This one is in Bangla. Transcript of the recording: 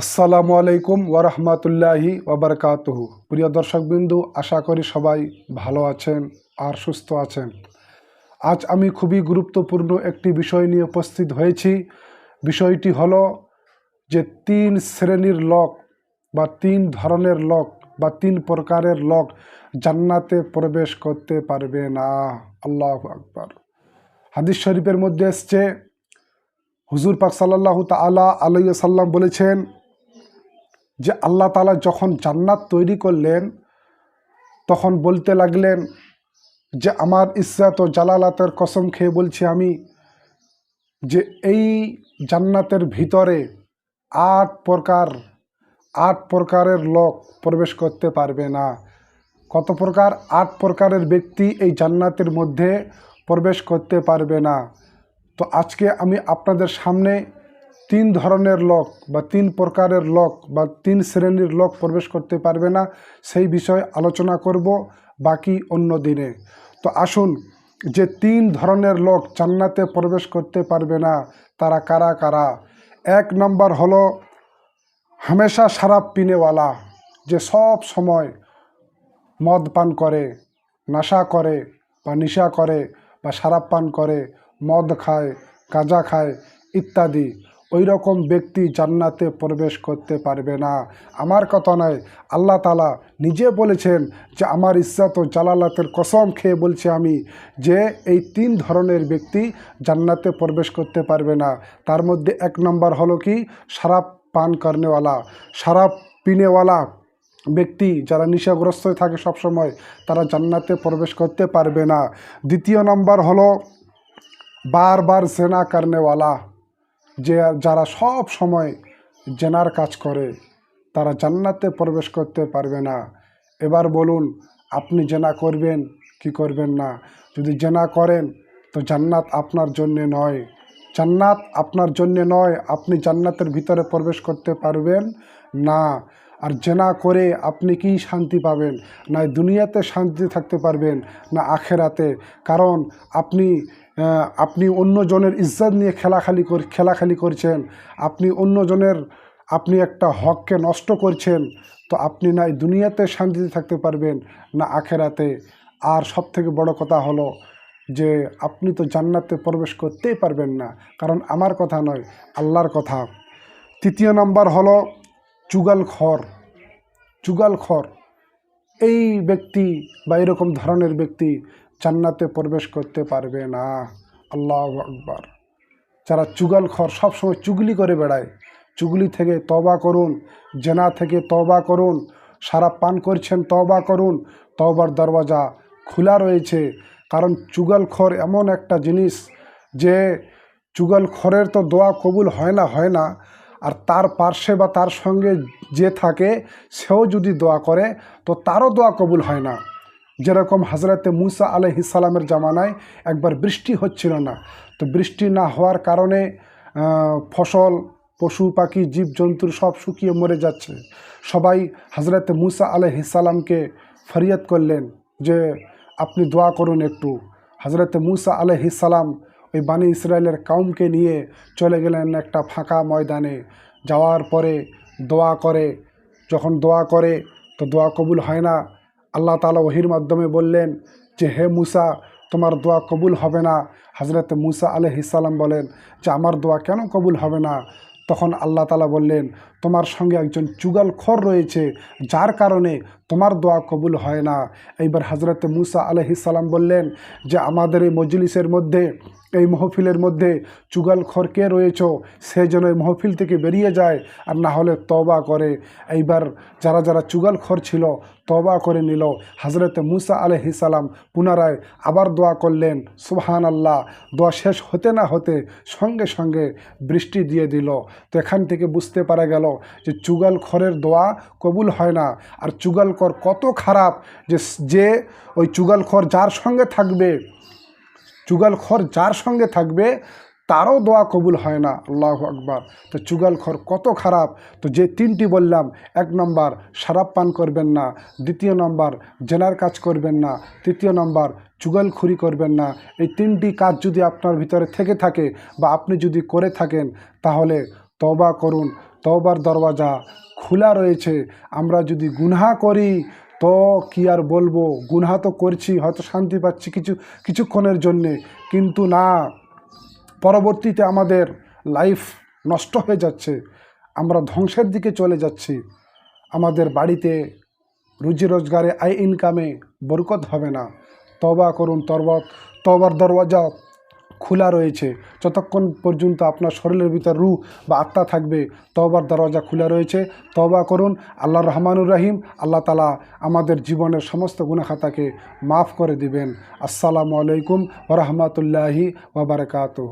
আসসালামু আলাইকুম ওরহমতুল্লাহি ওবরকাতুহু। প্রিয় দর্শকবিন্দু, আশা করি সবাই ভালো আছেন আর সুস্থ আছেন। আজ আমি খুবই গুরুত্বপূর্ণ একটি বিষয় নিয়ে উপস্থিত হয়েছি। বিষয়টি হলো যে 3 শ্রেণীর লোক বা 3 ধরনের লোক বা 3 প্রকারের লোক জান্নাতে প্রবেশ করতে পারবে না। আল্লাহু আকবার। হাদিস শরীফের মধ্যে এসছে, হুজুর পাক সাল্লাল্লাহু তাআলা আলাইহি ওয়াসাল্লাম বলেছেন যে আল্লাহ তাআলা যখন জান্নাত তৈরি করলেন তখন বলতে লাগলেন যে আমার ইজ্জত ও জালালাতের কসম খেয়ে বলছি আমি যে এই জান্নাতের ভিতরে 8 প্রকারের লোক প্রবেশ করতে পারবে না। কত প্রকার? 8 প্রকারের ব্যক্তি এই জান্নাতের মধ্যে প্রবেশ করতে পারবে না। তো আজকে আমি আপনাদের সামনে 3 ধরনের লোক বা 3 প্রকারের লোক বা 3 শ্রেণীর লোক প্রবেশ করতে পারবে না সেই বিষয়ে আলোচনা করব বাকি অন্য দিনে। তো আসুন, যে 3 ধরনের লোক জান্নাতে প্রবেশ করতে পারবে না তারা কারা কারা। 1 নম্বর হলো হামেশা শরাব পিনেওয়ালা, যে সব সময় মদ পান করে, নেশা করে বা নেশা করে বা শরাব পান করে, মদ খায়, গাঁজা খায় ইত্যাদি, ওই রকম ব্যক্তি জান্নাতে প্রবেশ করতে পারবে না। আমার কথা নয়, আল্লাহ তাআলা নিজে বলেছেন যে আমার ইজ্জত ও জালালাতের কসম খেয়ে বলছি আমি যে এই 3 ধরনের ব্যক্তি জান্নাতে প্রবেশ করতে পারবে না। তার মধ্যে 1 নম্বর হলো কি, শরাব পান করনেওয়ালা, শরাব পিনেওয়ালা ব্যক্তি, যারা নেশাগ্রস্ত থাকে সবসময়, তারা জান্নাতে প্রবেশ করতে পারবে না। দ্বিতীয় নম্বর হলো বারবার জেনা করনেওয়ালা, যে যারা সব সময় জেনার কাজ করে, তারা জান্নাতে প্রবেশ করতে পারবে না। এবার বলুন, আপনি জেনা করবেন কি করবেন না? যদি জেনা করেন তো জান্নাত আপনার জন্যে নয়, জান্নাত আপনার জন্যে নয়, আপনি জান্নাতের ভিতরে প্রবেশ করতে পারবেন না। আর জেনা করে আপনি কি শান্তি পাবেন? না দুনিয়াতে শান্তি থাকতে পারবেন, না আখেরাতে। কারণ আপনি অন্যজনের ইজ্জত নিয়ে খেলাখালি করছেন, আপনি একটা হককে নষ্ট করছেন। তো আপনি না দুনিয়াতে শান্তিতে থাকতে পারবেন, না আখেরাতে। আর সবথেকে বড় কথা হলো যে আপনি তো জান্নাতে প্রবেশ করতেই পারবেন না, কারণ আমার কথা নয়, আল্লাহর কথা। তৃতীয় নম্বর হলো চুগলখর। এই ব্যক্তি বা এরকম ধরনের ব্যক্তি জান্নাতে প্রবেশ করতে পারবে না। আল্লাহু আকবার। যারা চুগলখর, সবসময় চুগলি করে বেড়ায়, চুগলি থেকে তওবা করুন, জেনা থেকে তওবা করুন, শরাব পান করছেন তওবা করুন, তওবার দরওয়াজা খোলা রয়েছে। কারণ চুগলখর এমন একটা জিনিস যে চুগলখরের তো দোয়া কবুল হয় না, আর তার পার্শ্বে বা তার সঙ্গে যে থাকে সেও যদি দোয়া করে তো তারও দোয়া কবুল হয় না। যেরকম হজরতে মুসা আলাইহিস সালামের জামানায় একবার বৃষ্টি হচ্ছিল না, তো বৃষ্টি না হওয়ার কারণে ফসল, পশু পাখি, জীবজন্তুর সব শুকিয়ে মরে যাচ্ছে। সবাই হজরতে মুসা আলাইহিস সালামকে ফরিয়াদ করলেন যে আপনি দোয়া করুন একটু। হজরতে মুসা আলাইহিস সালাম ওই বানি ইসরায়েলের কাউমকে নিয়ে চলে গেলেন একটা ফাঁকা ময়দানে। যাওয়ার পরে যখন দোয়া করে তো দোয়া কবুল হয় না। আল্লাহ তাআলা ওহির মাধ্যমে বললেন যে হে মুসা, তোমার দোয়া কবুল হবে না। হজরত মুসা আলাইহিস সালাম বলেন যে আমার দোয়া কেন কবুল হবে না? তখন আল্লাহ তাআলা বললেন, তোমার সঙ্গে একজন চুগলখোর রয়েছে, যার কারণে তোমার দোয়া কবুল হয় না। এইবার হজরত মুসা আলাইহিস সালাম বললেন যে আমাদের এই মজলিসের মধ্যে, এই মহফিলের মধ্যে চুগলখোর কে রয়েছে, সে যেন এই মহফিল থেকে বেরিয়ে যায়, আর না হলে তওবা করে। এইবার যারা চুগলখোর ছিল তওবা করে নিল। হজরত মুসা আলাইহিস সালাম পুনরায় আবার দোয়া করলেন, সুবহানাল্লাহ। দোয়া শেষ হতে না হতে সঙ্গে সঙ্গে বৃষ্টি দিয়ে দিল। তো এখান থেকে বুঝতে পারা গেল যে চুগলখোরের দোয়া কবুল হয় না। আর চুগলখোর কত খারাপ যে ওই চুগলখোর যার সঙ্গে থাকবে তারও দোয়া কবুল হয় না। আল্লাহু আকবার। তো চুগলখোর কত খারাপ। তো যে 3টি বললাম, 1 নম্বর শরাব পান করবেন না, 2 নম্বর জেনার কাজ করবেন না, 3 নম্বর চুগলখুরি করবেন না। এই 3টি কাজ যদি আপনার ভিতরে থেকে থাকে বা আপনি যদি করে থাকেন তাহলে তওবা করুন, তওবার দরওয়াজা খোলা রয়েছে। আমরা যদি গুনাহ করি তো কি আর বলবো, গুনাহ তো করছি, হয়তো শান্তি পাচ্ছি কিছুক্ষণের জন্যে, কিন্তু না, পরবর্তীতে আমাদের লাইফ নষ্ট হয়ে যাচ্ছে, আমরা ধ্বংসের দিকে চলে যাচ্ছি। আমাদের বাড়িতে রুজি রোজগারে, আয় ইনকামে বরকত হবে না। তওবা করুন, তওবার দরওয়াজা খোলা রয়েছে। যতক্ষণ পর্যন্ত আপনার শরীরের ভিতর রূহ বা আত্মা থাকবে, তওবার দরওয়াজা খোলা রয়েছে। তওবা করুন, আল্লাহ রহমানুর রহিম, আল্লাহ তাআলা আমাদের জীবনের সমস্ত গুনাহ খাতাকে মাফ করে দিবেন। আসসালামু আলাইকুম ওয়া রাহমাতুল্লাহি ওয়া বারাকাতুহু।